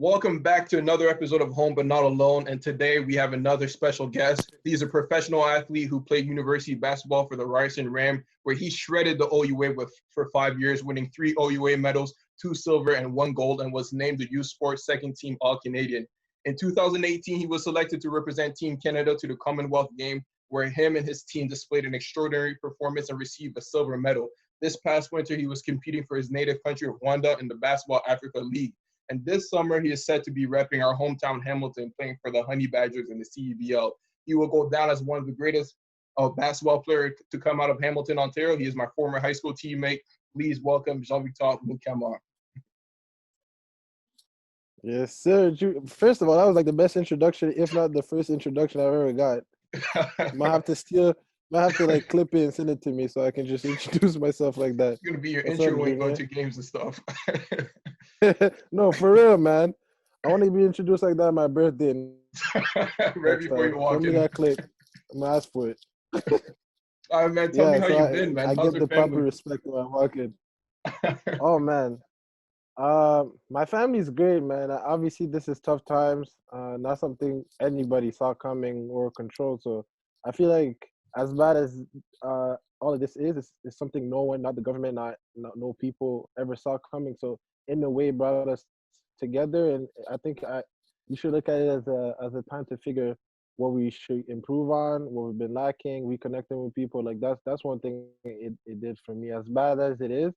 Welcome back to another episode of Home But Not Alone. And today we have another special guest. He's a professional athlete who played university basketball for the Ryerson Ram, where he shredded the OUA for 5 years, winning 3 OUA medals, 2 silver and 1 gold, and was named the youth sports second team All-Canadian. In 2018, he was selected to represent Team Canada to the Commonwealth Game, where him and his team displayed an extraordinary performance and received a silver medal. This past winter, he was competing for his native country of Rwanda in the Basketball Africa League. And this summer, he is set to be repping our hometown Hamilton, playing for the Honey Badgers in the CEBL. He will go down as one of the greatest basketball players to come out of Hamilton, Ontario. He is my former high school teammate. Please welcome Victor Mukama. Yes, sir. First of all, that was like the best introduction, if not the first introduction I've ever got. Might have to like clip it and send it to me so I can just introduce myself like that. It's gonna be your intro when you go to games and stuff. No, for real, man. I want to be introduced like that on my birthday. Right before you walk in. Send me that clip. I'm gonna ask for it. All right, man. Tell me how you've been, man. I How's get your the family? proper respect when I walk in. Oh man. My family's great, man. Obviously, this is tough times. Not something anybody saw coming or controlled. So I feel like as bad as all of this is something no one, not the government, no people ever saw coming. So in a way, brought us together, and I think you should look at it as a time to figure what we should improve on, what we've been lacking, reconnecting with people. Like that's one thing it did for me. As bad as it is,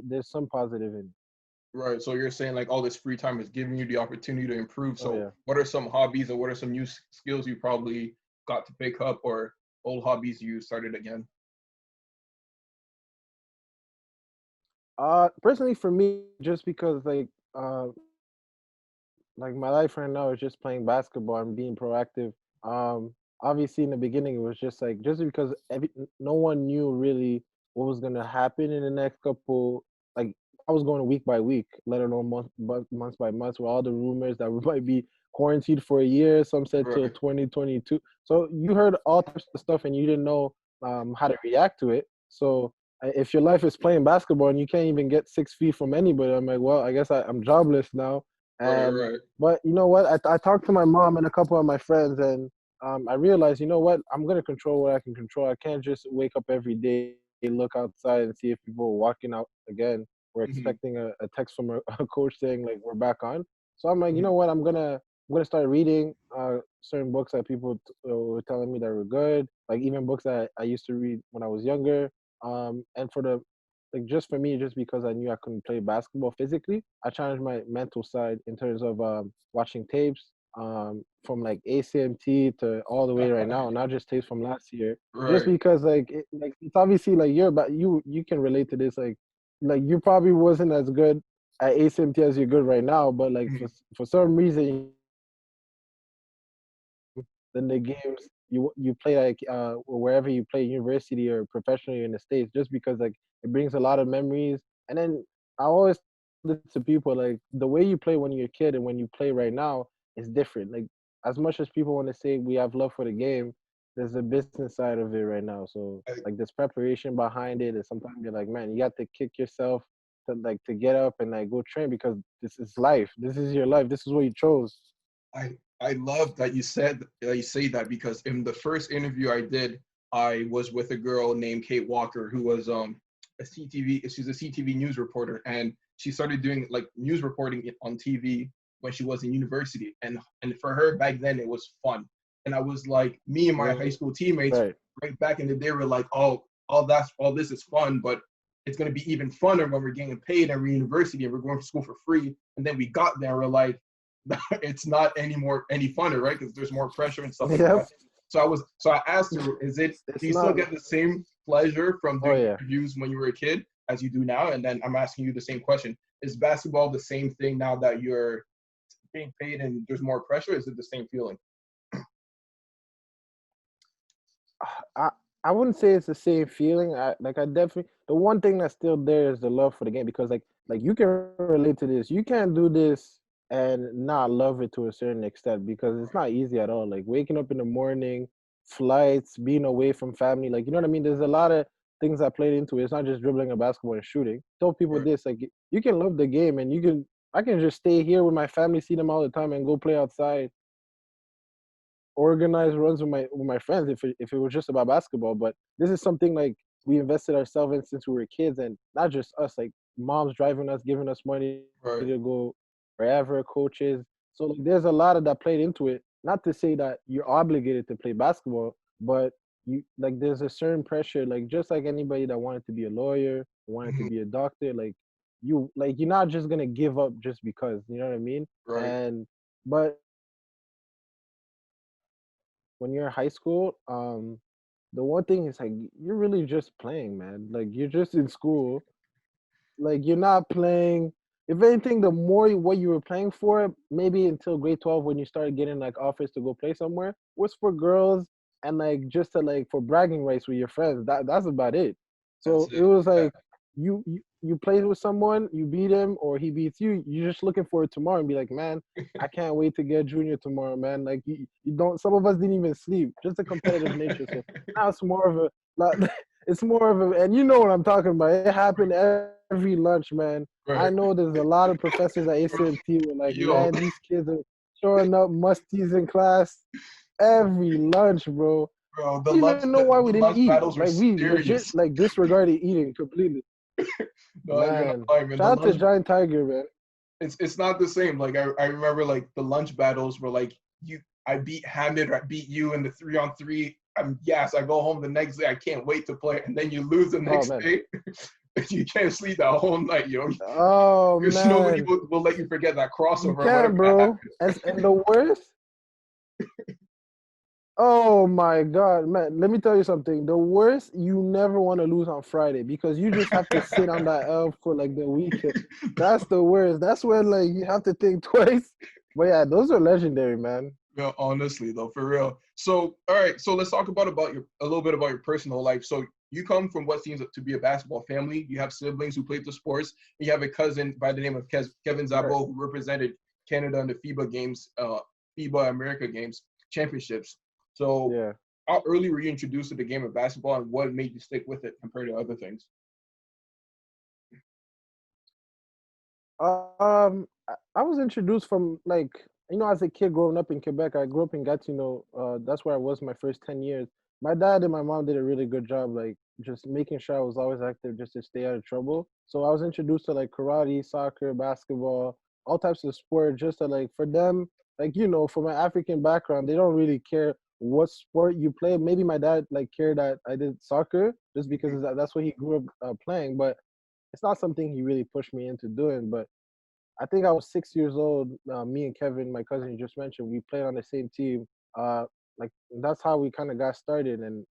there's some positive in it. Right. So you're saying like all this free time is giving you the opportunity to improve. So Yeah. what are some hobbies or what are some new skills you probably got to pick up or old hobbies you started again? Personally for me, just because like my life right now is just playing basketball and being proactive. Obviously in the beginning it was just like just because no one knew really what was gonna happen in the next couple. Like I was going week by week, let alone month by month, with all the rumors that we might be quarantined for a year. Some said till Right. 2022. So you heard all types of stuff and you didn't know how to react to it. So if your life is playing basketball and you can't even get 6 feet from anybody, I'm like, well, I guess I'm jobless now. Right, And right. but you know what? I talked to my mom and a couple of my friends, and I realized, you know what? I'm gonna control what I can control. I can't just wake up every day, look outside, and see if people are walking out again. We're Mm-hmm. expecting a text from a coach saying like we're back on. So I'm like, you Mm-hmm. know what? I'm gonna start reading certain books that people were telling me that were good, like even books that I used to read when I was younger. And for the like just for me, just because I knew I couldn't play basketball physically, I challenged my mental side in terms of watching tapes from like ACMT to all the way right now, not just tapes from last year. Just Right. because like it's obviously like you can relate to this like you probably wasn't as good at ACMT as you're good right now, but like Mm-hmm. for some reason than the games you play like wherever you play university or professionally in the states, just because like it brings a lot of memories. And then I always tell this to people, like the way you play when you're a kid and when you play right now is different. Like as much as people want to say we have love for the game, there's a business side of it right now. So I, like there's preparation behind it, and sometimes you're like, man, you got to kick yourself to get up and like go train, because this is life, this is your life, this is what you chose. I love that you said that you say that because in the first interview I did, I was with a girl named Kate Walker who was she's a CTV news reporter, and she started doing like news reporting on TV when she was in university, and for her back then it was fun. And I was like, me and my high school teammates Right. right back in the day were like, oh, all this is fun, but it's gonna be even funner when we're getting paid and we're in university and we're going to school for free. And then we got there, we're like, it's not any funner, right? Because there's more pressure and stuff like Yep. that. So I asked her, do It's you still not. get the same pleasure from Oh doing yeah. interviews when you were a kid as you do now? And then I'm asking you the same question. Is basketball the same thing now that you're being paid and there's more pressure? Is it the same feeling? I I wouldn't say it's the same feeling. I definitely, the one thing that's still there is the love for the game, because like you can relate to this. You can't do this and not love it to a certain extent, because it's not easy at all. Like waking up in the morning, flights, being away from family, like you know what I mean? There's a lot of things that played into it. It's not just dribbling a basketball and shooting. Tell people Right. this, like you can love the game and you can I can just stay here with my family, see them all the time, and go play outside, organize runs with my friends if it was just about basketball. But this is something like we invested ourselves in since we were kids, and not just us. Like moms driving us, giving us money Right. to go wherever, coaches. So like, there's a lot of that played into it. Not to say that you're obligated to play basketball, but you like there's a certain pressure. Like just like anybody that wanted to be a lawyer, wanted to Mhm. be a doctor, you're not just gonna give up just because. You know what I mean? Right. And but when you're in high school, the one thing is like you're really just playing, man. Like you're just in school. Like you're not playing. If anything, the more what you were playing for, maybe until grade 12 when you started getting like offers to go play somewhere, was for girls and like just to like for bragging rights with your friends. That's about it. That's So it it. was Yeah. like you played with someone, you beat him or he beats you. You're just looking forward tomorrow and be like, man, I can't wait to get junior tomorrow, man. Like you don't. Some of us didn't even sleep. Just a competitive nature. So now it's more of a. It's more of a, and you know what I'm talking about. It happened every lunch, man. I Right. know there's a lot of professors at ACMT were like, Yo, man, these kids are showing up musties in class every lunch, bro. bro, I don't even know why we the didn't lunch eat. battles were Like we legit serious. like disregarded eating completely. No, you're not Man, lying, man. The shout out to lunch Giant Tiger, man. it's not the same. Like I remember like the lunch battles were like I beat Hamid or I beat you in the 3-on-3. I'm yes, I go home the next day. I can't wait to play, and then you lose the Oh next man. day. You can't sleep that whole night, yo. Oh Because nobody man. will let you forget that You crossover or whatever can, that bro. happened. And the worst. Oh my God, man. Let me tell you something. The worst, you never want to lose on Friday because you just have to sit on that L for like the weekend. That's the worst. That's when like you have to think twice. But yeah, those are legendary, man. Well, honestly though, for real. So, all right. So let's talk about your a little bit about your personal life. So you come from what seems to be a basketball family. You have siblings who played the sports. You have a cousin by the name of Kevin Right. Zabo who represented Canada in the FIBA games, FIBA America games championships. So, Yeah. how early were you introduced to the game of basketball, and what made you stick with it compared to other things? I was introduced from like as a kid growing up in Quebec. I grew up in Gatineau. That's where I was my first 10 years. My dad and my mom did a really good job, like just making sure I was always active, just to stay out of trouble. So I was introduced to like karate, soccer, basketball, all types of sport, just to like for them, like from my African background, they don't really care what sport you play. Maybe my dad like cared that I did soccer just because Mhm. that's what he grew up playing, but it's not something he really pushed me into doing. But I think I was 6 years old. Me and Kevin, my cousin you just mentioned, we played on the same team. Uh, like that's how we kind of got started, and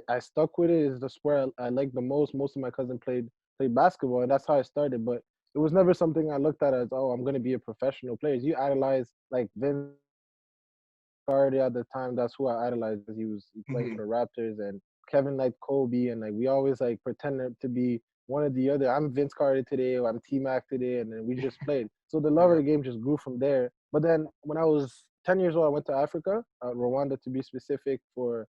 I stuck with it. Is the sport I like the most. Most of my cousin played basketball, and that's how I started. But it was never something I looked at as, oh, I'm gonna be a professional player. You idolize like Vince Carter at the time. That's who I idolized because he playing for Mhm. the Raptors, and Kevin liked Kobe, and like we always like pretended to be one or the other. I'm Vince Carter today, or I'm T Mac today, and then we just played. So the love of Right. the game just grew from there. But then when I was 10 years old, I went to Africa, Rwanda to be specific, for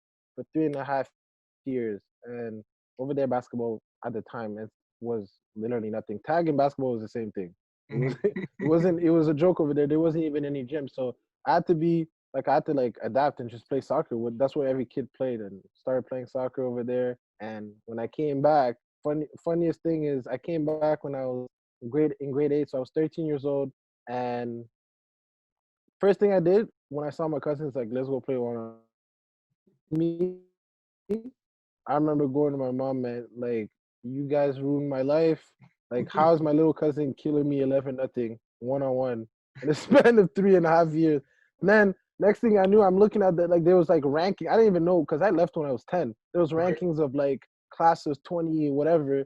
3.5 years, and over there basketball at the time it was literally nothing. Tag and basketball was the same thing. It was Mhm. it was a joke over there. There wasn't even any gym, so I had to like adapt and just play soccer. That's what every kid played, and started playing soccer over there. And when I came back, funniest thing is I came back when I was in grade 8, so I was 13 years old. And first thing I did when I saw my cousins like, let's go play one me. I remember going to my mom, man, like, you guys ruined my life. Like, how's my little cousin killing me 11-0 1-on-1 in a span of 3.5 years? And then next thing I knew, I'm looking at that, like, there was like ranking. I didn't even know because I left when I was 10. There was Right. rankings of like classes 20, whatever.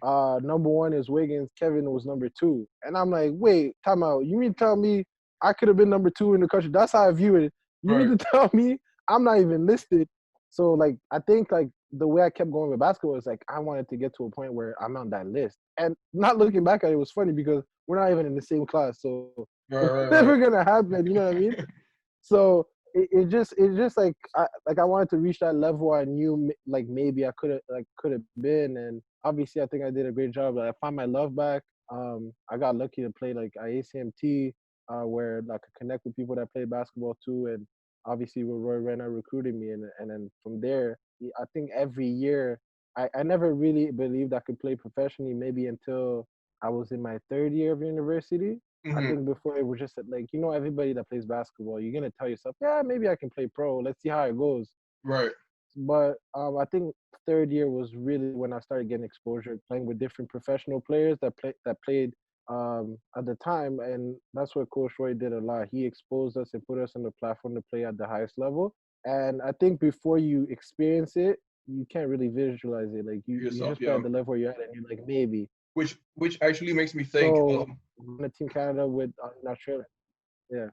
Number one is Wiggins. Kevin was number two. And I'm like, wait, time out. You mean to tell me I could have been number two in the country? That's how I view it. You Right. mean to tell me I'm not even listed? So like I think like the way I kept going with basketball is like I wanted to get to a point where I'm on that list. And not looking back at it was funny because we're not even in the same class, so Right. it was Right. Right. never gonna happen. You know what I mean? So it just like I wanted to reach that level. I knew like maybe I could have been, and obviously I think I did a great job. Like, I found my love back. I got lucky to play like at ACMT, where I could connect with people that play basketball too, and obviously with Roy Renner recruited me, and then from there, I think every year I never really believed I could play professionally, maybe until I was in my third year of university. I Hmm. think before it was just like, everybody that plays basketball, you're gonna tell yourself, yeah, maybe I can play pro. Let's see how it goes. Right. But I think third year was really when I started getting exposure, playing with different professional players that played at the time, and that's what Coach Roy did a lot. He exposed us and put us on the platform to play at the highest level. And I think before you experience it, you can't really visualize it. Like you Yourself, just play yeah. at the level where you're at, and you're like maybe. Which actually makes me think. So on the Team Canada with in Australia, yeah,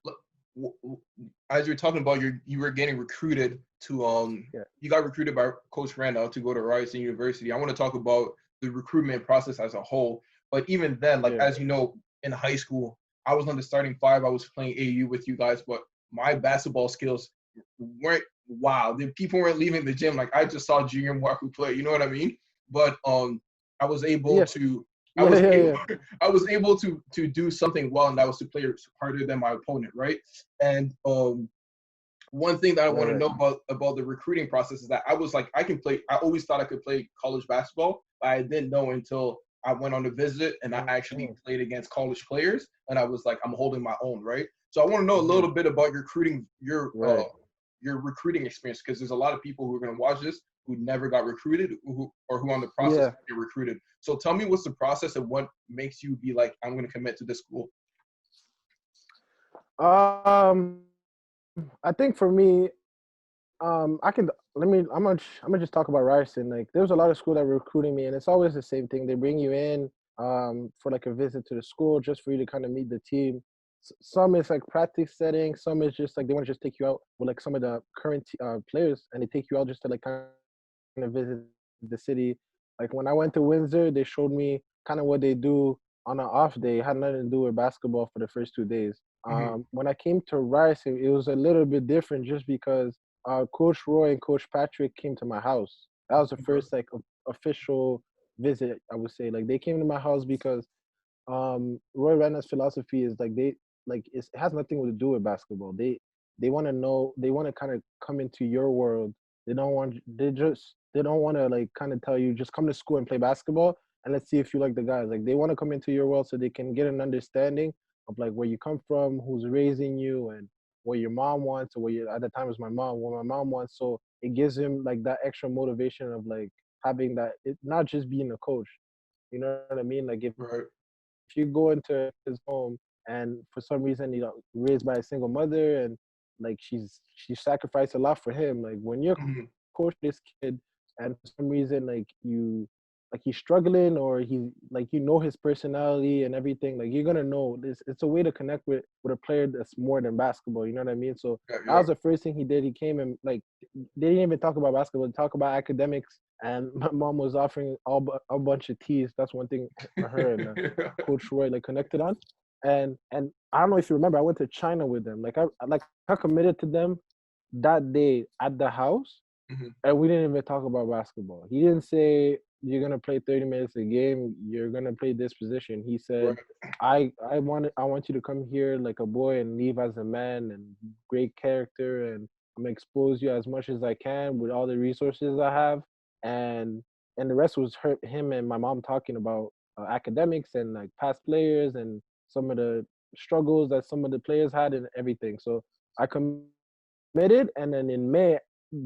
As you're talking about, you were getting recruited to yeah, you got recruited by Coach Randall to go to Ryerson University. I want to talk about the recruitment process as a whole. But even then, like yeah, as you know, in high school, I was on the starting five. I was playing AU with you guys, but my basketball skills weren't wow. The people weren't leaving the gym. Like I just saw Junior Mwaku play. You know what I mean? But I was able yeah, to. I yeah, was yeah, able. yeah. I was able to do something well, and that was to play harder than my opponent, right? And one thing that I Right, want to right. know about the recruiting process is that I was like, I can play. I always thought I could play college basketball, but I didn't know until I went on a visit and I actually Mm-hmm. played against college players, and I was like, I'm holding my own, right? So I want to know a Mm-hmm. little bit about Right. your recruiting experience because there's a lot of people who are going to watch this who never got recruited or who are on the process Yeah. to get recruited. So tell me what's the process and what makes you be like, I'm going to commit to this school. I think for me, I can let me. I'm gonna just talk about Ryerson. Like, there's a lot of school that were recruiting me, and it's always the same thing. They bring you in for like a visit to the school just for you to kind of meet the team. Some is like practice setting. Some is just like they want to just take you out with like some of the current players, and they take you out just to like kind of visit the city. Like when I went to Windsor, they showed me kind of what they do on an off day. It had nothing to do with basketball for the first 2 days. Hmm. When I came to Ryerson, it was a little bit different just because Coach Roy and Coach Patrick came to my house. That was the Okay. first like official visit, I would say. Like they came to my house because Roy Rena's philosophy is like it has nothing to do with basketball. They want to know, they want to kind of come into your world. They don't want to like kind of tell you just come to school and play basketball and let's see if you like the guys. Like they want to come into your world so they can get an understanding of like where you come from, who's raising you, and what your mom wants, or at the time it was my mom, what my mom wants. So it gives him like that extra motivation of like having that, it not just being a coach. You know what I mean? Like Right. if you go into his home and for some reason raised by a single mother and like she sacrificed a lot for him, like when you're Hmm. coach this kid and for some reason like he's struggling or he like his personality and everything, like you're gonna know this. It's a way to connect with a player that's more than basketball, you know what I mean? So Yeah. that Yeah. was the first thing he did. He came and like they didn't even talk about basketball, they talk about academics, and my mom was offering a bunch of teas. That's one thing her and Coach Roy like connected on. And I don't know if you remember, I went to China with them. I committed to them that day at the house, Hmm. and we didn't even talk about basketball. He didn't say you're gonna play 30 minutes a game, you're gonna play this position. He Right. said, I want you to come here like a boy and leave as a man and great character, and I'm gonna expose you as much as I can with all the resources I have. And the rest was him and my mom talking about academics and like past players and some of the struggles that some of the players had and everything. So I committed, and then in May, like during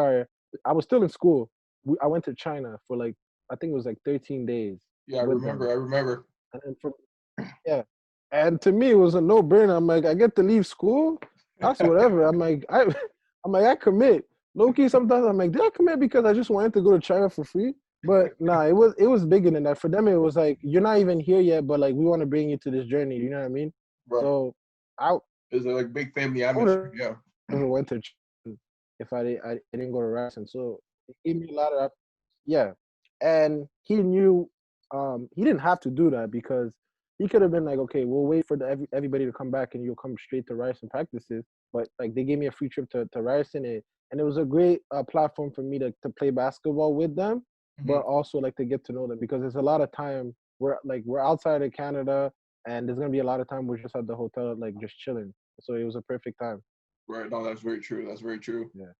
I was still in school. I went to China for like I think it was like 13 days Yeah, I with them, remember. I remember. and then from yeah, and to me it was a no brainer. I'm like, I get to leave school, that's whatever. I'm like I commit. Low key, sometimes I'm like, did I commit because I just wanted to go to China for free? But nah, it was bigger than that. For them, it was like you're not even here yet, but like we want to bring you to this journey. You know what I mean? Right. So I It's a like big family I would atmosphere. have Yeah. never went to China if I didn't go to Ryerson. So it gave me a lot of yeah, and he knew he didn't have to do that because he could have been like, okay, we'll wait for everybody to come back and you'll come straight to Ryerson practices. But like they gave me a free trip to Ryerson, and it was a great platform for me to play basketball with them, Hmm. but also like to get to know them because there's a lot of time. we're outside of Canada, and there's gonna be a lot of time we're just at the hotel, like just chilling. So it was a perfect time. Right. No, that's very true. That's very true. Yeah.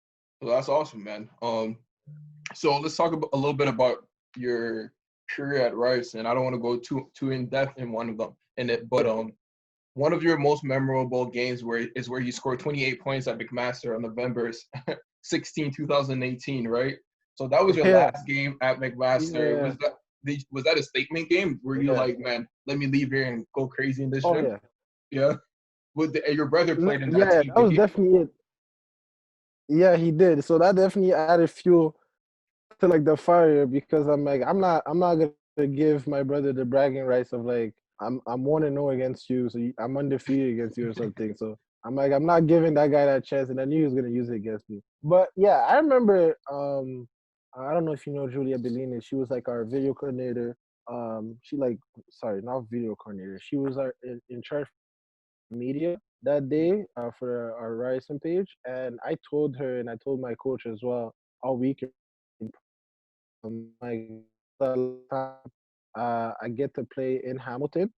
So that's awesome, man. So let's talk a little bit about your career at Rice, and I don't want to go too in depth in one of them in it, but one of your most memorable games where you scored 28 points at McMaster on November 16, 2018, right? So that was your Yeah. last game at McMaster. Yeah. Was that a statement game? Were you Yeah. like, man, let me leave here and go crazy in this Oh gym? yeah. Yeah. Your brother played in that Yeah. team. That Did was he? definitely it. Yeah, he did. So that definitely added fuel to like the fire because I'm not gonna give my brother the bragging rights of like I'm 1-0 against you, so I'm undefeated against you or something. So I'm not giving that guy that chance, and I knew he was gonna use it against me. But yeah, I remember. I don't know if you know Julia Bellini. She was like our video coordinator. She like sorry, not video coordinator. She was our in charge of media that day for our Ryerson page, and I told her and I told my coach as well all week like time I get to play in Hamilton.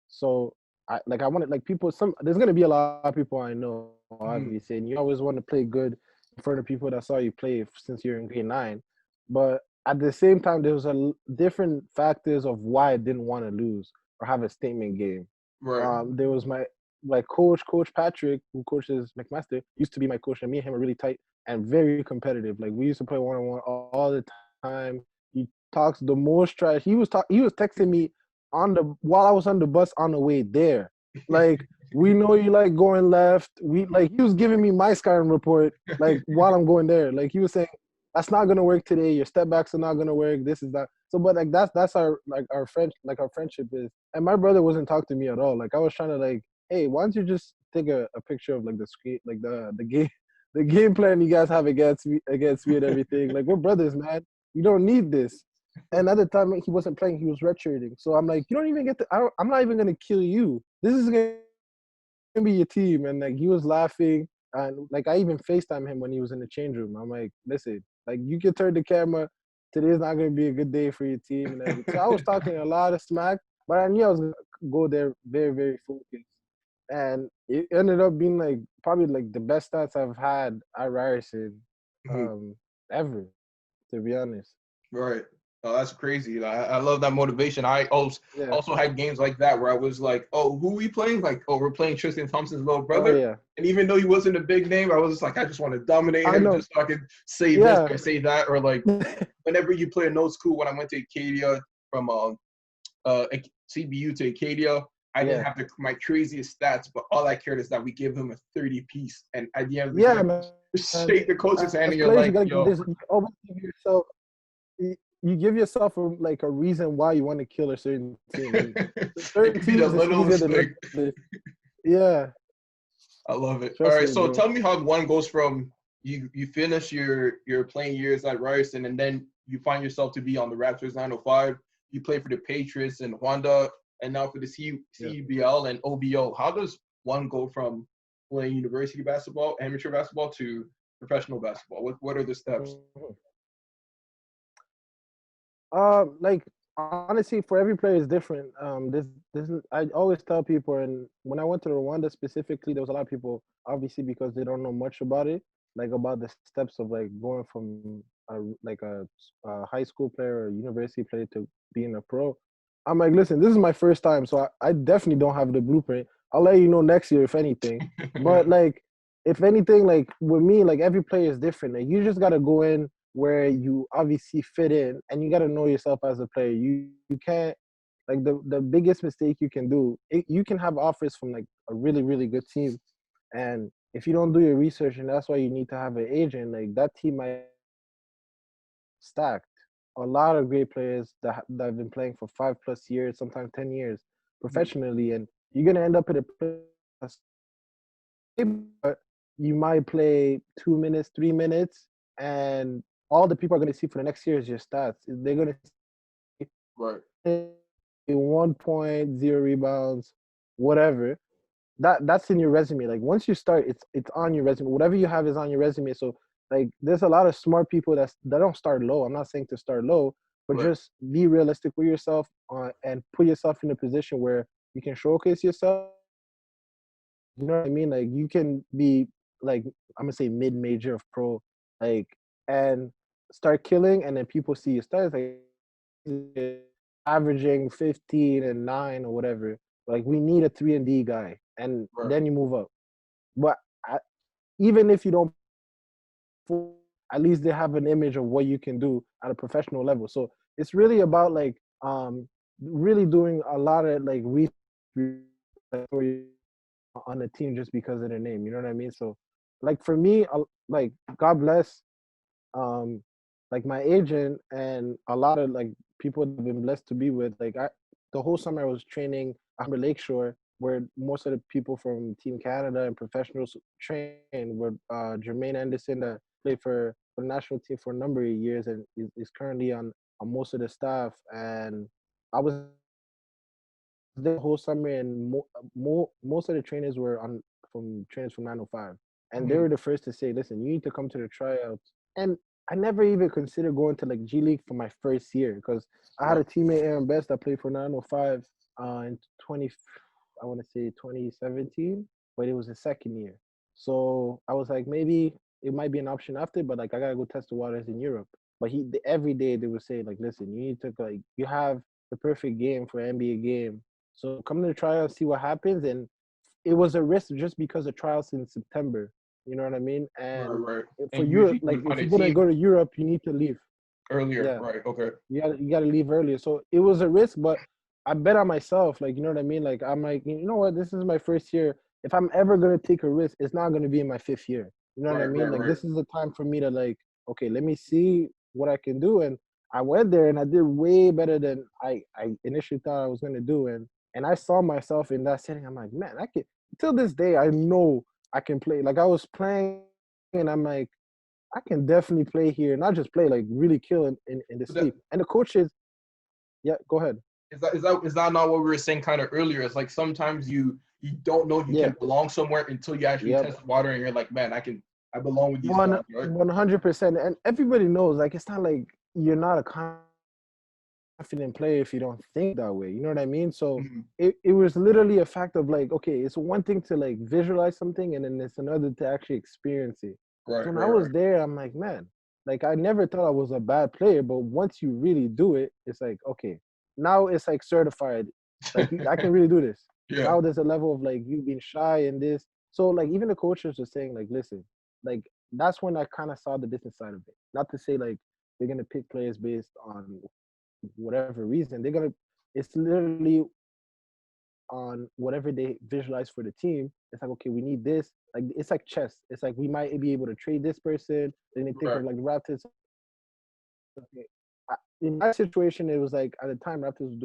So I wanted like people some there's gonna be a lot of people I know Mhm. obviously, and you always want to play good in front of people that saw you play since you're in grade 9. But at the same time, there was different factors of why I didn't want to lose or have a statement game. Right. There was my coach Patrick, who coaches McMaster, used to be my coach, and me and him are really tight and very competitive. Like we used to play 1-on-1 all the time. He talks the most trash. He was texting me on the while I was on the bus on the way there. Like, we know you like going left. We like he was giving me my Skyrim report like while I'm going there. Like he was saying, that's not gonna work today. Your step backs are not gonna work. This is that. So, but like that's our like our friend like our friendship is. And my brother wasn't talking to me at all. Like I was trying to like, hey, why don't you just take a picture of like the screen, like the game, the game plan you guys have against me and everything. Like we're brothers, man. You don't need this. And at the time he wasn't playing, he was redshirting. So I'm like, you don't even get to. I'm not even gonna kill you. This is gonna be your team. And like he was laughing, and like I even FaceTime him when he was in the change room. I'm like, listen, like you can turn the camera. Today's not gonna be a good day for your team and everything. So I was talking a lot of smack, but I knew I was gonna go there very, very focused. And it ended up being like probably like the best stats I've had at Ryerson Mhm. ever, to be honest. Right. Oh, that's crazy. I love that motivation. I Yeah. also had games like that where I was like, oh, who we playing? Like, oh, we're playing Tristan Thompson's little Oh brother. yeah. And even though he wasn't a big name, I was just like, I just want to dominate I him know. just so I could say this Yeah. or say that. Or like whenever you play a no school, when I went to Acadia from uh, CBU to Acadia, I didn't Yeah. have my craziest stats, but all I cared is that we give him a 30 piece. And at the end of the Yeah, game, man. just shake the coach's hand As and you're players, you like, gotta yo, there's you always give yourself you give yourself like a reason why you want to kill a certain team, and for it certain could be the teams it's easier littlest than thing. others. Yeah, I love it. All trust right, me, so bro. tell me how one goes from you finish your playing years at Ryerson and then you find yourself to be on the Raptors 905. You play for the Patriots and Wanda, and now for the Yeah. CEBL and OBO. How does one go from playing university basketball, amateur basketball, to professional basketball? What are the steps? Mhm. Like honestly, for every player is different. I always tell people, and when I went to Rwanda specifically, there was a lot of people obviously because they don't know much about it, like about the steps of like going from a high school player or university player to being a pro. I'm like, listen, this is my first time, so I definitely don't have the blueprint. I'll let you know next year if anything. But like, if anything, like with me, like every player is different. Like you just gotta go in where you obviously fit in, and you got to know yourself as a player. You can't like the biggest mistake you can do. You can have offers from like a really really good team, and if you don't do your research, and that's why you need to have an agent. Like that team might stacked. A lot of great players that have been playing for 5+ years, sometimes 10 years professionally, and you're gonna end up at a place but you might play 2 minutes, 3 minutes, and all the people are going to see for the next year is your stats. They're going Right. to say 1 point, 0 rebounds, whatever. That's in your resume. Like once you start, it's on your resume. Whatever you have is on your resume. So like, there's a lot of smart people that don't start low. I'm not saying to start low, but Right. just be realistic with yourself and put yourself in a position where you can showcase yourself. You know what I mean? Like you can be like I'm gonna say mid-major of pro, like and start killing, and then people see you start like averaging 15 and 9 or whatever. Like we need a 3 and D guy, and Right. then you move up. But I, even if you don't, at least they have an image of what you can do at a professional level. So it's really about like really doing a lot of like research on the team just because of their name. You know what I mean? So like for me, like God bless um like my agent and a lot of like people that I've been blessed to be with. Like the whole summer I was training at Humber Lakeshore, where most of the people from Team Canada and professionals train. Were Jermaine Anderson that played for the national team for a number of years and is currently on most of the staff. And I was there the whole summer, and most of the trainers were on from trainers from 905, and they Mhm. were the first to say, "Listen, you need to come to the tryouts." And I never even considered going to like G League for my first year because I had Right. a teammate Aaron Best that played for 905 in 20, I want to say 2017, but it was his second year. So I was like, maybe it might be an option after, but like I gotta go test the waters in Europe. But every day they would say like, listen, you need to like you have the perfect game for an NBA game, so come to the trials, see what happens. And it was a risk just because the trials in September. You know what I mean? Right. And Right. for And Europe, usually you like would if find a you're gonna go team to Europe, you need to leave. earlier. Yeah, Right. Okay. you gotta leave earlier. So it was a risk, but I bet on myself. Like you know what I mean? Like I'm like, you know what? This is my first year. If I'm ever gonna take a risk, it's not gonna be in my fifth year. You know what I Right. mean? Right. Like Right. this is the time for me to like, okay, let me see what I can do. And I went there and I did way better than I initially thought I was gonna do. And I saw myself in that setting. I'm like, man, I can till this day I know I can play. Like I was playing and I'm like, I can definitely play here, not just play, like really kill in the But that, sleep. And the coaches, yeah, go ahead. is that not what we were saying kind of earlier? It's like sometimes you don't know you Yeah, can belong somewhere until you actually yep. test water and you're like, man, I belong with these One guys, right? 100%. And everybody knows, like it's not like you're not a confident player if you don't think that way. You know what I mean? So Mhm. it was literally a fact of like, okay, it's one thing to like visualize something and then it's another to actually experience it. So Right. when I Right. was Right. there, I'm like, man, like I never thought I was a bad player, but once you really do it, it's like, okay, now it's like certified. Like I can really do this. Yeah. Now there's a level of like you being shy and this. So like even the coaches were saying like, listen, like that's when I kind of saw the business side of it. Not to say like they're gonna pick players based on whatever reason. They're gonna it's literally on whatever they visualize for the team. It's like, okay, we need this. Like it's like chess. It's like we might be able to trade this person. Then they think Right. of like the Raptors. Okay. In my situation, it was like at the time Raptors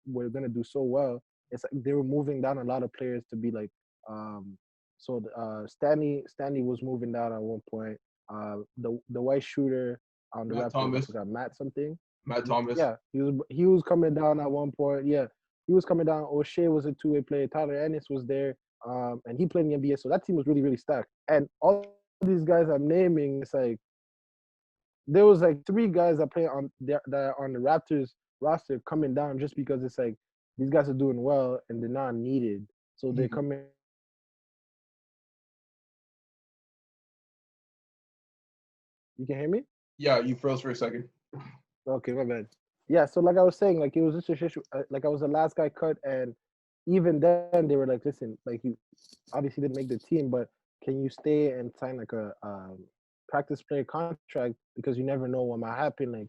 were gonna do so well. It's like they were moving down a lot of players to be like so Stanley was moving down at one point. The white shooter on the Matt Raptors, I Thomas. forgot Matt something. Matt Thomas. Yeah, he was coming down at one point. Yeah, he was coming down. O'Shea was a two-way player. Tyler Ennis was there, and he played in the NBA. So that team was really, really stacked. And all these guys I'm naming, it's like there was like three guys that play that are on the Raptors roster coming down just because it's like these guys are doing well and they're not needed. So they're Mhm. coming. You can hear me? Yeah, you froze for a second. Okay, my bad. Yeah, so like I was saying, like it was just a issue. Like I was the last guy cut, and even then they were like, "Listen, like you obviously didn't make the team, but can you stay and sign like a practice player contract because you never know what might happen. Like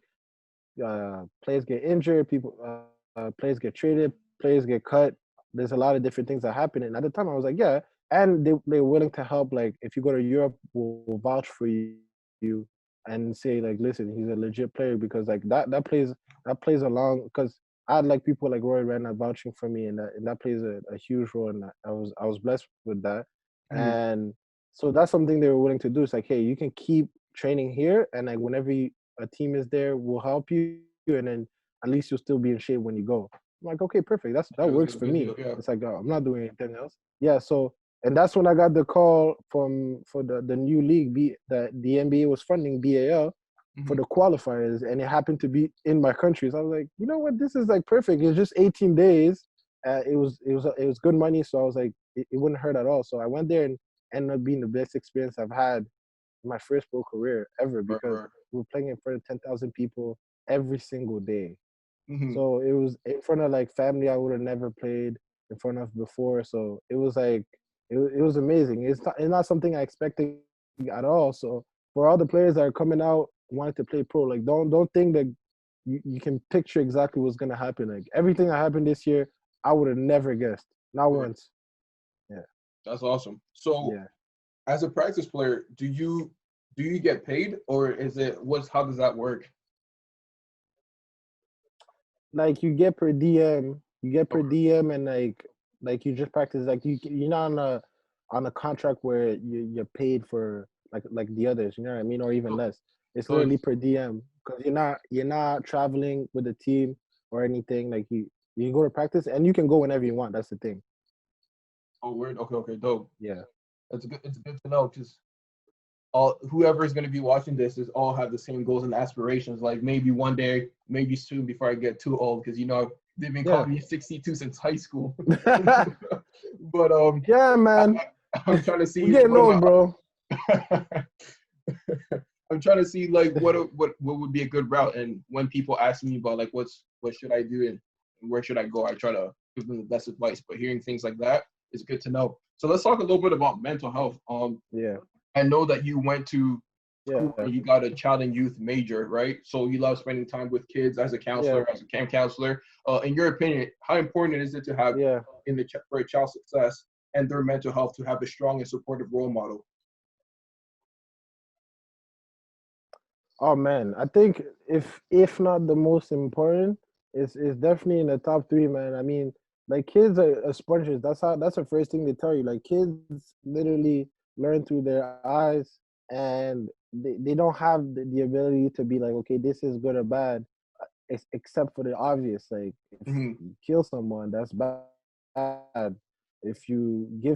players get injured, players get traded, players get cut. There's a lot of different things that happen. And at the time, I was like, yeah. And they're willing to help. Like, if you go to Europe, we'll vouch for you and say like, listen, he's a legit player because like that plays along because I had like people like Roy Rena vouching for me, and that plays a huge role. And I was blessed with that. Mhm. And so that's something they were willing to do. It's like, hey, you can keep training here, and like whenever a team is there, we'll help you, and then at least you'll still be in shape when you go. I'm like, okay, perfect. That It was works a for good me. deal. Yeah. It's like I'm not doing anything else. Yeah. So and that's when I got the call for the new league, the NBA was funding BAL. for Hmm. the qualifiers, and it happened to be in my country. So I was like, you know what, this is like perfect. It's just 18 days. It was good money, so I was like, it wouldn't hurt at all. So I went there and ended up being the best experience I've had in my first pro career ever, Right, because right. we were playing in front of 10,000 people every single day. Hmm. So it was in front of like family I would have never played in front of before. So it was like it was amazing. It's not something I expected at all. So for all the players that are coming out wanting to play pro, like don't think that you can picture exactly what's gonna happen. Like everything that happened this year, I would have never guessed. Not Right. once. Yeah. That's awesome. So Yeah. as a practice player, do you get paid, or is it what's how does that work? Like you get per DM, Okay. and like you just practice. Like you're not on a contract where you're paid for like the others. You know what I mean, or even So, less. It's so literally it's per DM, because you're not traveling with the team or anything. Like you can go to practice and you can go whenever you want. That's the thing. oh word. Okay, okay, dope. Yeah. That's good. It's good to know because all whoever is going to be watching this is all have the same goals and aspirations. Like maybe one day, maybe soon before I get too old, because they've been Yeah. calling me 62 since high school. But Yeah, man. I'm trying to We're see getting what old, bro. I'm trying to see like what would be a good route. And when people ask me about like what should I do and where should I go, I try to give them the best advice. But hearing things like that is good to know. So let's talk a little bit about mental health. Yeah. I know that you went to school Yeah. and you got a child and youth major, right? So you love spending time with kids as a Yeah. counselor, as a camp counselor. In your opinion, how important is it to have Yeah. for a child's success and their mental health to have a strong and supportive role model? Oh man, I think if not the most important, it's definitely in the top three, man. I mean, like kids are sponges. That's the first thing they tell you. Like kids literally learn through their eyes, and they don't have the ability to be like, okay, this is good or bad, except for the obvious. Like if Hmm. you kill someone, that's bad. If you share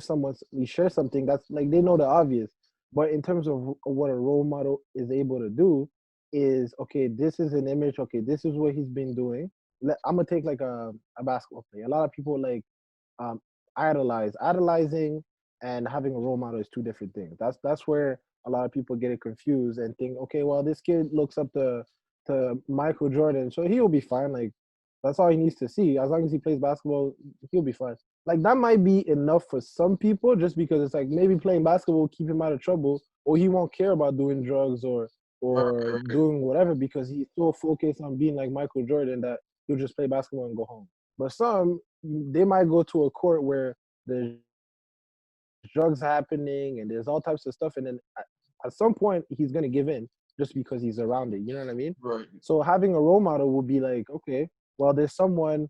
something, that's like they know the obvious. But in terms of what a role model is able to do, is okay. This is an image. Okay, this is what he's been doing. I'm gonna take like a basketball player. A lot of people like um, idolizing and having a role model is two different things. That's where a lot of people get it confused and think, okay, well, this kid looks up to Michael Jordan, so he'll be fine. Like that's all he needs to see. As long as he plays basketball, he'll be fine. Like that might be enough for some people, just because it's like maybe playing basketball will keep him out of trouble, or he won't care about doing drugs Right, or right, doing whatever because he's so focused on being like Michael Jordan that he'll just play basketball and go home. But some, they might go to a court where there's drugs happening and there's all types of stuff, and then at some point he's gonna give in just because he's around it. You know what I mean? right. So having a role model would be like, okay, well, there's someone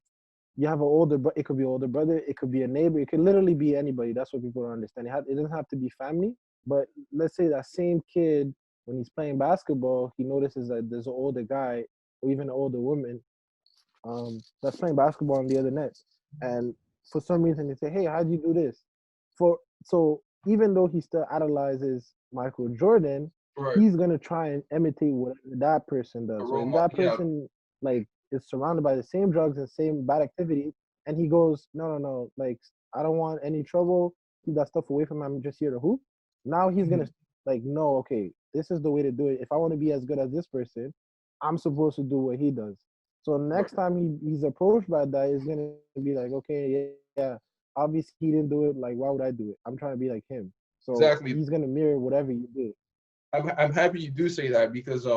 you have an older, but it could be an older brother, it could be a neighbor, it could literally be anybody. That's what people don't understand. It doesn't have to be family, but let's say that same kid, when he's playing basketball, he notices that there's an older guy or even an older woman that's playing basketball on the other net, and for some reason they say, "Hey, how'd you do this?" For so even though he still idolizes Michael Jordan, Right. he's gonna try and imitate what that person A does. So role if model. that Yeah. person like is surrounded by the same drugs and same bad activities, and he goes, "No, no, no, like I don't want any trouble. Keep that stuff away from me. I'm just here to hoop." Now he's Hmm. gonna like, no, okay, this is the way to do it. If I want to be as good as this person, I'm supposed to do what he does. So next Right. time he's approached by that, he's gonna be like, okay, yeah, obviously he didn't do it. Like, why would I do it? I'm trying to be like him. So Exactly. he's gonna mirror whatever you do. I'm happy you do say that because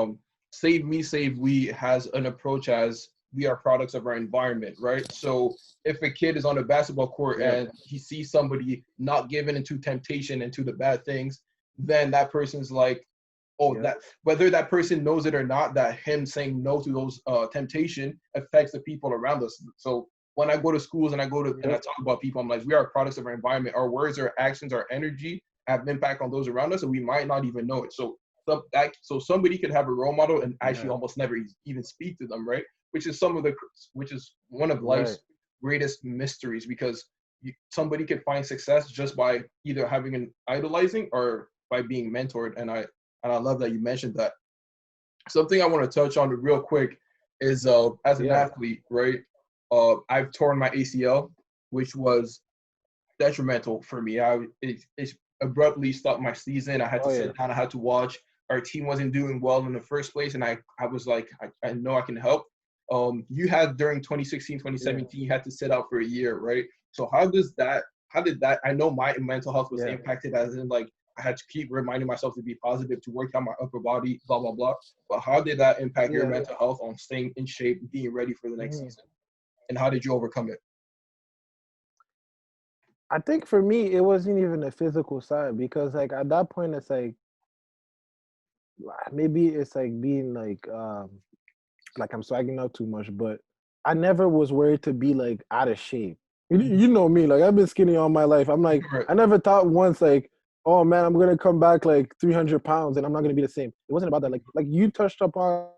Save Me Save We has an approach as we are products of our environment, right? So if a kid is on a basketball court Yep. and he sees somebody not given into temptation and to the bad things, then that person's like, oh, Yep. that whether that person knows it or not, that him saying no to those temptation affects the people around us. So when I go to schools and I Yep. talk about people, I'm like, we are products of our environment. Our words, our actions, our energy have impact on those around us, and we might not even know it. So somebody could have a role model and actually Yeah. almost never even speak to them, right? Which is one of Right. life's greatest mysteries because somebody could find success just by either having an idolizing or by being mentored. And I love that you mentioned that. something I want to touch on real quick is as an Yeah. athlete, right? I've torn my ACL, which was detrimental for me. It abruptly stopped my season. I had Oh to yeah. sit down. I had to watch. Our team wasn't doing well in the first place, and I was like, I know I can help. You had during 2016, Yeah. 2017, you had to sit out for a year, right? So how did that, I know my mental health was Yeah. impacted as in like I had to keep reminding myself to be positive, to work on my upper body, blah, blah, blah. But how did that impact your Yeah. mental health on staying in shape, being ready for the next Mhm. season? And how did you overcome it? I think for me, it wasn't even a physical side because like at that point, it's maybe it's like being like I'm swagging out too much, but I never was worried to be like out of shape. You know me, like I've been skinny all my life. I'm like, Right. I never thought once like, oh man, I'm gonna come back like 300 pounds and I'm not gonna be the same. It wasn't about that. Like you touched upon,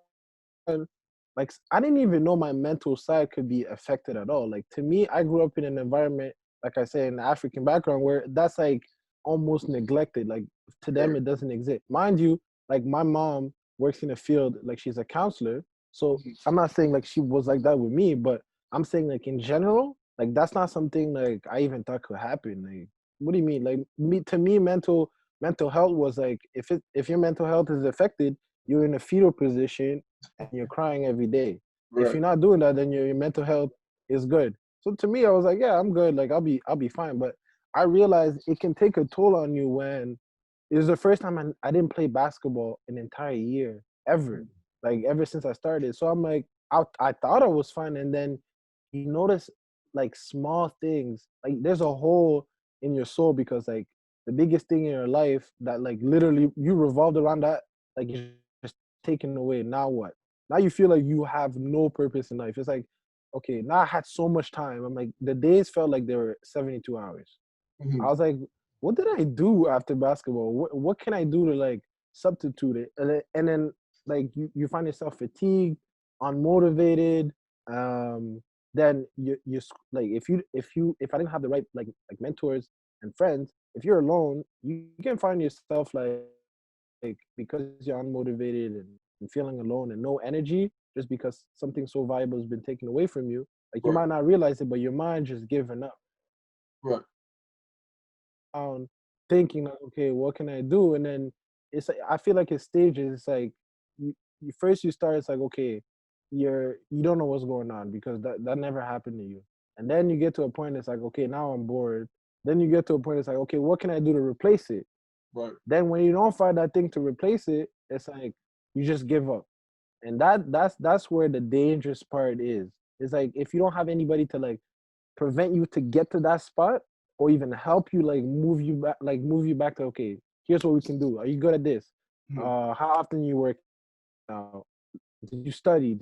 like I didn't even know my mental side could be affected at all. Like to me, I grew up in an environment, like I said, in the African background where that's like almost neglected. Like to them, Right. it doesn't exist. Mind you, like my mom works in a field, like she's a counselor. So I'm not saying like she was like that with me, but I'm saying like in general, like that's not something like I even thought could happen. Like, what do you mean? Like me to me, mental health was like if your mental health is affected, you're in a fetal position and you're crying every day. If Right. you're not doing that, then your mental health is good. So to me, I was like, yeah, I'm good. Like I'll be fine. But I realized it can take a toll on you when it was the first time I didn't play basketball an entire year ever, like ever since I started. So I'm like, I thought I was fine, and then you notice like small things, like there's a hole in your soul because like the biggest thing in your life that like literally you revolved around that, like is just taken away. Now what? Now you feel like you have no purpose in life. It's like, okay, now I had so much time. I'm like, the days felt like they were 72 hours. I Mhm. was like, what did I do after basketball? What can I do to like substitute it? And then like you find yourself fatigued, unmotivated. Um, then like if I didn't have the right like mentors and friends, if you're alone, you can find yourself like because you're unmotivated and feeling alone and no energy just because something so valuable has been taken away from you. Like you Right. might not realize it, but your mind just giving up Right. on thinking like, okay, what can I do? And then it's like I feel like it's stages. It's like you first you start. It's like okay, you don't know what's going on because that never happened to you. And then you get to a point. It's like okay, now I'm bored. Then you get to a point. It's like okay, what can I do to replace it? Right. Then when you don't find that thing to replace it, it's like you just give up. And that's where the dangerous part is. It's like if you don't have anybody to like prevent you to get to that spot or even help you like move you back to okay, here's what we can do. Are you good at this? Mhm. How often you work out? Did you study?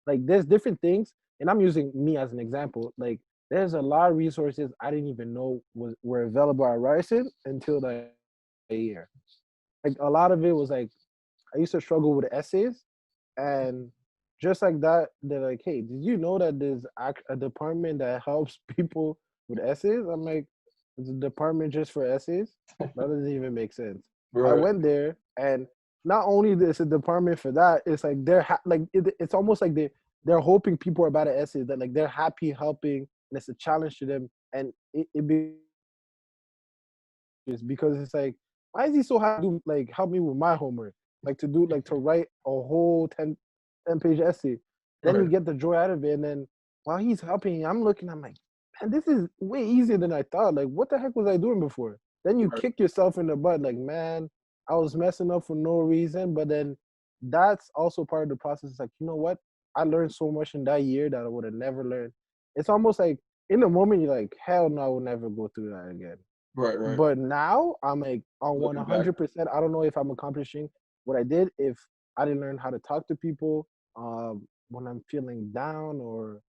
Like there's different things, and I'm using me as an example. Like there's a lot of resources I didn't even know were available at Ryerson until that year. Like a lot of it was like I used to struggle with essays, and just like that, they're like, "Hey, did you know that there's a department that helps people with essays?" I'm like, "It's a department just for essays? That doesn't even make sense." I Right. went there, and not only there's a department for that, it's like it's almost like they're hoping people are bad at essays. That like they're happy helping, and it's a challenge to them, and it is because it's like, why is he so happy to do like help me with my homework? Like to do like to write a whole 10 page essay. Then you Right. get the joy out of it. And then while he's helping, I'm looking, I'm like, man, this is way easier than I thought. Like, what the heck was I doing before? Then you Right. kick yourself in the butt, like, man, I was messing up for no reason. But then that's also part of the process. It's like, you know what? I learned so much in that year that I would have never learned. It's almost like in the moment you're like, hell no, I will never go through that again. Right. Right. But now I'm like on Looking back. 100%. I don't know if I'm accomplishing what I did if I didn't learn how to talk to people when I'm feeling down or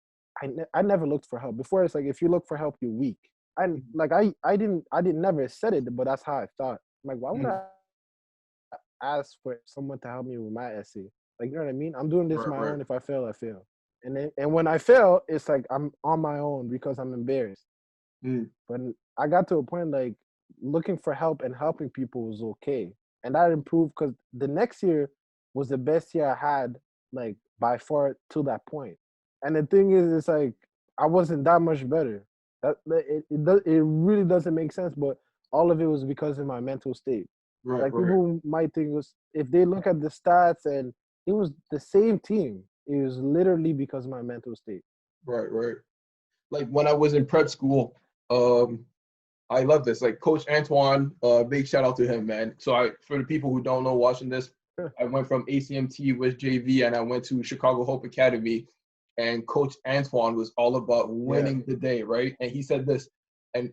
I never looked for help. Before it's like if you look for help, you're weak. And Mhm. like I didn't never said it, but that's how I thought. I'm like, why would Mhm. I ask for someone to help me with my essay? Like you know what I mean? I'm doing this Right. my Right. own. If I fail, I fail. And when I fail, it's like I'm on my own because I'm embarrassed. Mhm. But I got to a point like looking for help and helping people was okay, and that improved because the next year was the best year I had, like by far till that point. And the thing is, it's like I wasn't that much better. It really doesn't make sense, but all of it was because of my mental state. Right, Like right, people might think it was if they look at the stats and it was the same team. It was literally because of my mental state. right, right. Like when I was in prep school, um, I love this. Like Coach Antoine, big shout out to him, man. So for the people who don't know watching this, I went from ACMT with JV and I went to Chicago Hope Academy, and Coach Antoine was all about Yeah, winning the day, right? And he said this, and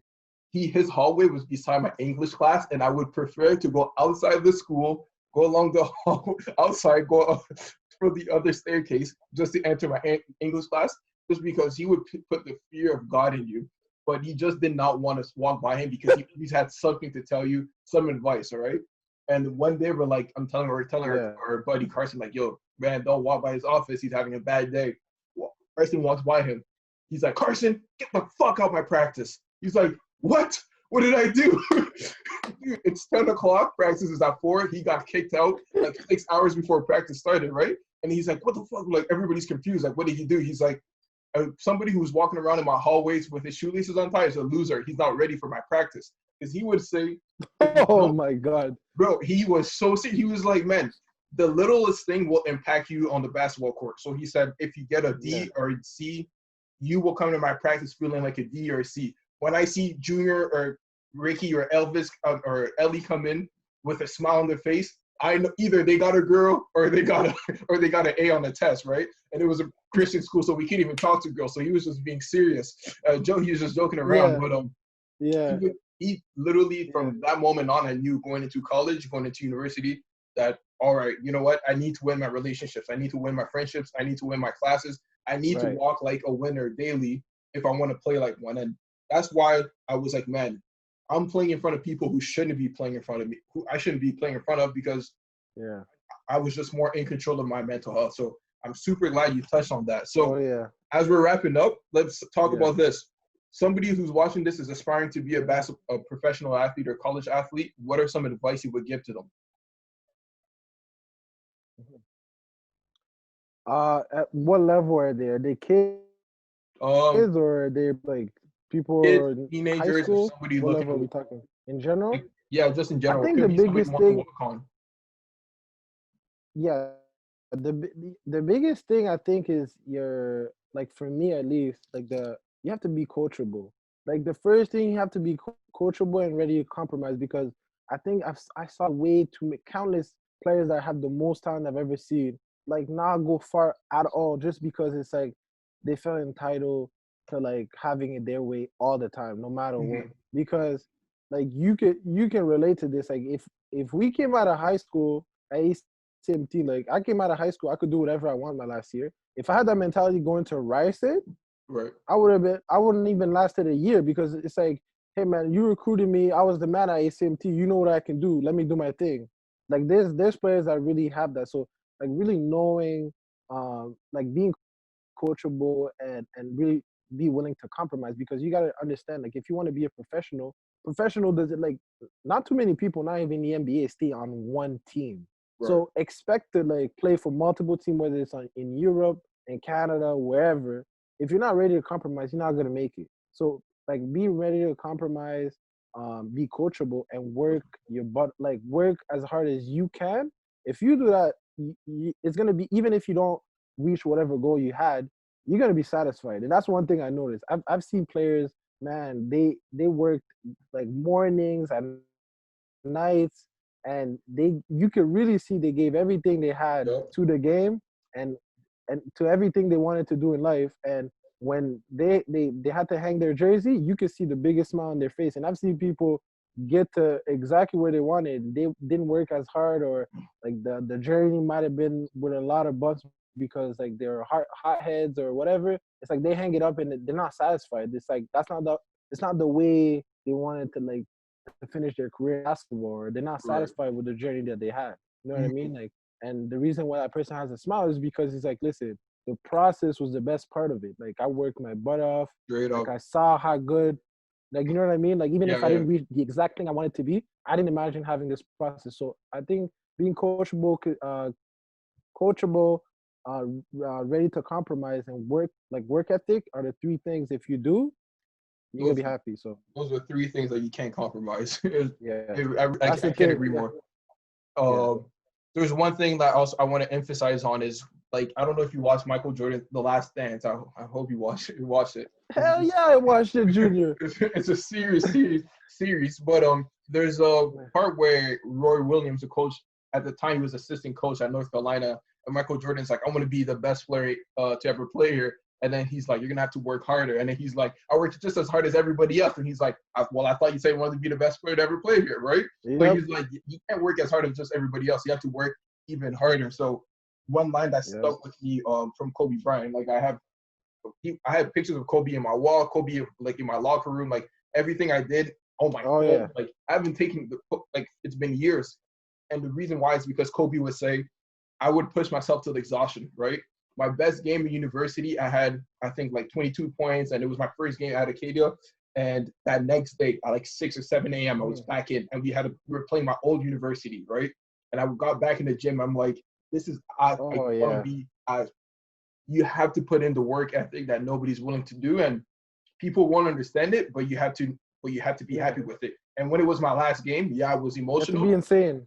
his hallway was beside my English class, and I would prefer to go outside the school, go along the hall, outside, go up for the other staircase just to enter my English class, just because he would put the fear of God in you, but he just did not want to walk by him because he's had something to tell you, some advice, all right? And one day we're telling yeah, our buddy Carson, like, yo, man, don't walk by his office. He's having a bad day. Well, Carson walks by him. He's like, Carson, get the fuck out of my practice. He's like, what? What did I do? Dude, it's 10 o'clock. Practice is at 4. He got kicked out like 6 hours before practice started, right? And he's like, what the fuck? Like, everybody's confused. Like, what did he do? He's like, somebody who's walking around in my hallways with his shoelaces untied is a loser. He's not ready for my practice. Because he would say, if you oh don't, my God. bro, he was so sick. He was like, man, the littlest thing will impact you on the basketball court. So he said, if you get a Yeah, D or a C, you will come to my practice feeling like a D or a C. When I see Junior or Ricky or Elvis or Ellie come in with a smile on their face, I know either they got a girl or they got or they got an A on the test, right? And it was a Christian school, so we can't even talk to girls. So he was just being serious. He was just joking around, yeah, but yeah, he literally yeah. from that moment on, I knew going into college, going into university, that all right, you know what? I need to win my relationships. I need to win my friendships. I need to win my classes. I need to Right. walk like a winner daily if I want to play like one. And that's why I was like, man, I'm playing in front of people who shouldn't be playing in front of me, who I shouldn't be playing in front of because Yeah. I was just more in control of my mental health. So I'm super glad you touched on that. Oh So yeah. as we're wrapping up, let's talk Yeah. about this. Somebody who's watching this is aspiring to be a professional athlete or college athlete. What are some advice you would give to them? At what level are they? Are they kids Um, or are they like Kids, people in high teenagers, or school? somebody What looking level are to, we talking? In general? like, yeah, just in I general, it think could the be somebody who biggest wants to thing, walk on. yeah, the biggest thing I think is your like for me at least, like you have to be coachable. Like the first thing you have to be coachable and ready to compromise because I saw way too many countless players that have the most talent I've ever seen like not go far at all just because it's like they felt entitled to like having it their way all the time, no matter what. Hmm. Because like you can relate to this. Like if we came out of high school at 17, like I came out of high school, I could do whatever I want my last year. If I had that mentality going to Ryerson, Right. I wouldn't even lasted a year because it's like, hey man, you recruited me. I was the man at ACMT. You know what I can do. Let me do my thing. Like there's players that really have that. So like really knowing, like being coachable and really be willing to compromise because you got to understand like if you want to be a professional does it like not too many people not even the NBA stay on one team, Right. so expect to like play for multiple teams whether it's in Europe, in Canada, wherever. If you're not ready to compromise, you're not going to make it. So like be ready to compromise, be coachable and work your butt, like work as hard as you can. If you do that, it's going to be, even if you don't reach whatever goal you had, you're gonna be satisfied. And that's one thing I noticed. I've seen players, man, they worked like mornings and nights, and you could really see they gave everything they had Yep. to the game and and to everything they wanted to do in life. And when they had to hang their jersey, you could see the biggest smile on their face. And I've seen people get to exactly where they wanted. They didn't work as hard, or like the journey might have been with a lot of bumps because like they're hot heads or whatever. It's like they hang it up and they're not satisfied. It's like it's not the way they wanted to like to finish their career in basketball, or they're not Right. satisfied with the journey that they had. You know what I Mhm. mean? Like, and the reason why that person has a smile is because he's like, listen, the process was the best part of it. Like, I worked my butt off. Straight Like, up. I saw how good. Like, you know what I mean? Like, even Yeah, if I yeah. didn't reach the exact thing I wanted to be, I didn't imagine having this process. So I think being coachable coachable, ready to compromise, and work ethic are the three things. If you do, you're gonna Those be happy. So those are three things that you can't compromise. yeah, I that's the can't thing. agree more. Yeah. Um, there's one thing that also I want to emphasize on is like I don't know if you watched Michael Jordan The Last Dance. I hope you watched it. You watched it. Hell yeah, I watched it, Junior. It's a series. But there's a part where Roy Williams, the coach at the time, he was assistant coach at North Carolina, and Michael Jordan's like, I want to be the best player to ever play here. And then he's like, you're gonna have to work harder. And then he's like, I worked just as hard as everybody else. And he's like, well, I thought you said you wanted to be the best player to ever play here, right? But Yep. he's like, you can't work as hard as just everybody else. You have to work even harder. So one line that Yep. stuck with me from Kobe Bryant, like I have pictures of Kobe in my wall, Kobe like in my locker room, like everything I did on my phone. Yeah. Like I haven't taken like it's been years, and the reason why is because Kobe would say, I would push myself to the exhaustion. Right, my best game in university, I had I think like 22 points, and it was my first game at Acadia. And that next day, at like 6 or 7 a.m., I was back in, and we were playing my old university, right? And I got back in the gym. I'm like, this is I want to be you have to put in the work ethic that nobody's willing to do, and people won't understand it, but you have to be happy with it. And when it was my last game, I was emotional. To be insane.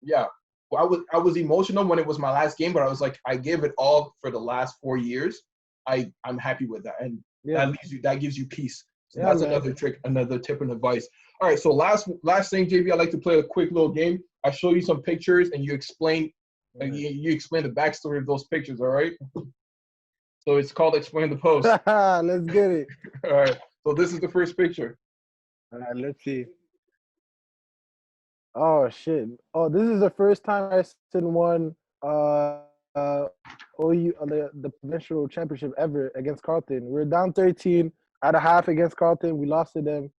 Yeah, well, I was emotional when it was my last game, but I was like, I gave it all for the last 4 years. I'm happy with that, and that gives you peace. So that's another trick, another tip and advice. All right, so last thing, JV, I'd like to play a quick little game. I show you some pictures, and you explain you explain the backstory of those pictures. All right. So it's called Explain the Post. Let's get it. All right. So this is the first picture. All right, let's see. Oh shit! Oh, this is the first time I seen one OU the provincial championship ever against Carleton. We were down 13 at a half against Carleton. We lost to them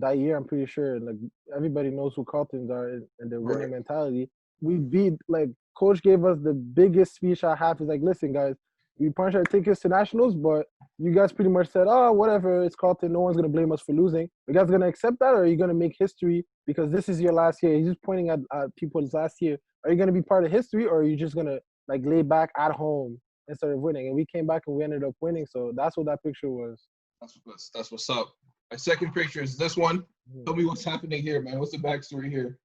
that year. I'm pretty sure. Like everybody knows who Carletons are and their winning mentality. We beat like coach gave us the biggest speech at half. He's like, listen guys, we punched our tickets to nationals, but you guys pretty much said, oh, whatever, it's Carleton. No one's going to blame us for losing. You guys going to accept that, or are you going to make history because this is your last year? He's just pointing at people's last year. Are you going to be part of history, or are you just going to like lay back at home instead of winning? And we came back and we ended up winning. So that's what that picture was. That's what's up. My second picture is this one. Tell me what's happening here, man. What's the backstory here?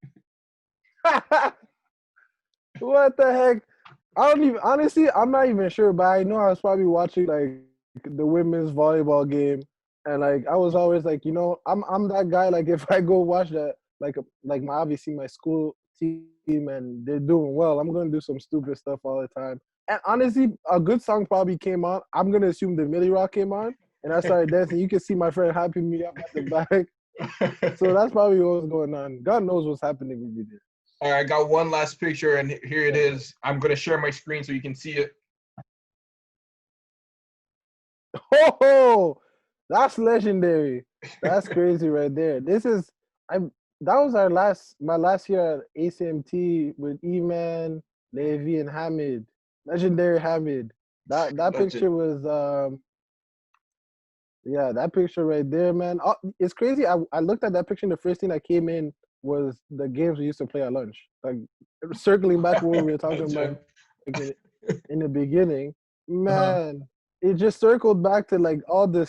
What the heck? I don't even, honestly, I'm not even sure, but I know I was probably watching like the women's volleyball game, and like I was always like, you know, I'm that guy. Like if I go watch that, like my obviously my school team and they're doing well, I'm gonna do some stupid stuff all the time. And honestly, a good song probably came on. I'm gonna assume the Millie Rock came on, and I started dancing. You can see my friend hyping me up at the back. So that's probably what was going on. God knows what's happening with me there. All right, I got one last picture, and here it is. I'm going to share my screen so you can see it. Oh, that's legendary. That's crazy right there. That was my last year at ACMT with E-Man, Levi, and Hamid. Legendary Hamid. That picture was that picture right there, man. Oh, it's crazy. I looked at that picture and the first thing that came in was the games we used to play at lunch. Like circling back what we were talking about in the beginning, man. It just circled back to like all the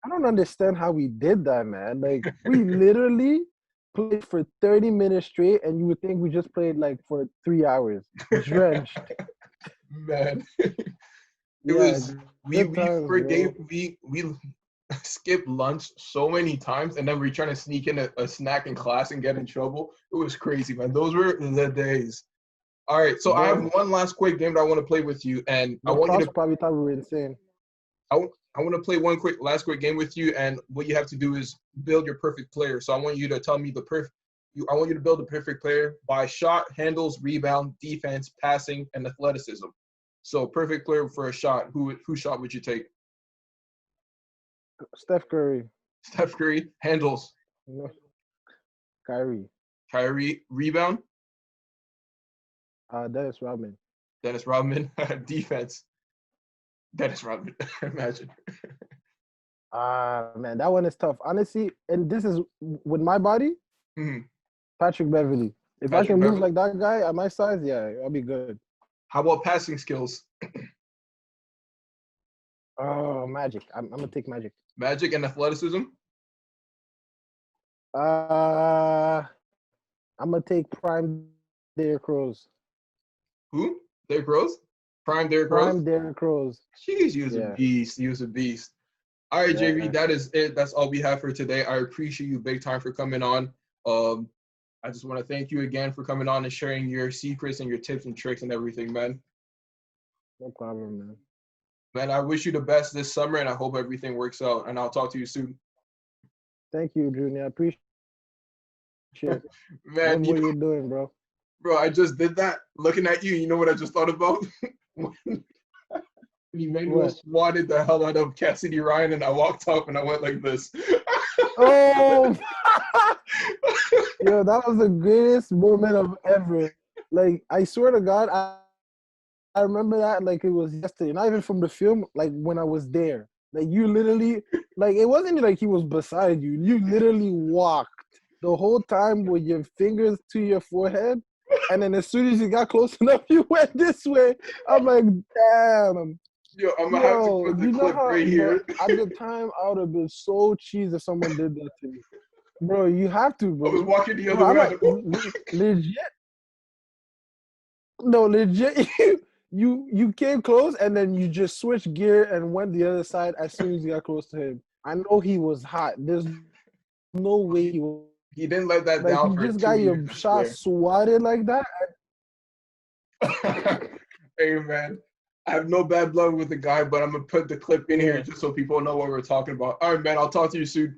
I don't understand how we did that, man. Like we literally played for 30 minutes straight, and you would think we just played like for 3 hours, drenched. Man, we skipped lunch so many times, and then we trying to sneak in a snack in class and get in trouble. It was crazy, man. Those were the days. All right, so I have one last quick game that I want to play with you, and I want you to probably thought we were insane. I want to play one last quick game with you, and what you have to do is build your perfect player. So I want you to tell me I want you to build a perfect player by shot, handles, rebound, defense, passing, and athleticism. So perfect player for a shot. Who shot would you take? Steph Curry. Steph Curry. Handles. No. Kyrie. Rebound. Dennis Rodman. Defense. Dennis Rodman. Imagine. Man, that one is tough. Honestly, and this is with my body, Patrick Beverly. If I can move like that guy at my size, yeah, I'll be good. How about passing skills? Oh, Magic. I'm gonna take Magic. Magic and athleticism? Uh, I'm gonna take Prime Derrick Rose. Who? Derrick Rose? Prime Derrick Rose? Prime Derrick Rose. Jeez, you was a Yeah. beast. You was a beast. All right, JV, Yeah. that is it. That's all we have for today. I appreciate you big time for coming on. I just want to thank you again for coming on and sharing your secrets and your tips and tricks and everything, man. No problem, man. Man, I wish you the best this summer, and I hope everything works out. And I'll talk to you soon. Thank you, Junior. I appreciate it. Man, Love what you're doing, bro. bro, I just did that. Looking at you, you know what I just thought about? Emmanuel What? swatted the hell out of Cassidy Ryan, and I walked up and I went like this. Oh, yo, that was the greatest moment of ever. Like, I swear to God, I remember that like it was yesterday. Not even from the film, like when I was there. Like, you literally, like, it wasn't like he was beside you. You literally walked the whole time with your fingers to your forehead. And then as soon as you got close enough, you went this way. I'm like, damn. Yo, I'm gonna have to put the You know clip how, right bro, here. at the time, I would have been so cheesed if someone did that to me. Bro, you have to, I was bro. walking the other Bro, I'm way. I like, was like, legit. No, legit. You came close and then you just switched gear and went the other side as soon as you got close to him. I know he was hot. There's no way he was. he didn't let that Like, down you for just 2 got years, your I shot swatted like that. swear. Hey, man. I have no bad blood with the guy, but I'm gonna put the clip in here Yeah. just so people know what we're talking about. All right, man. I'll talk to you soon.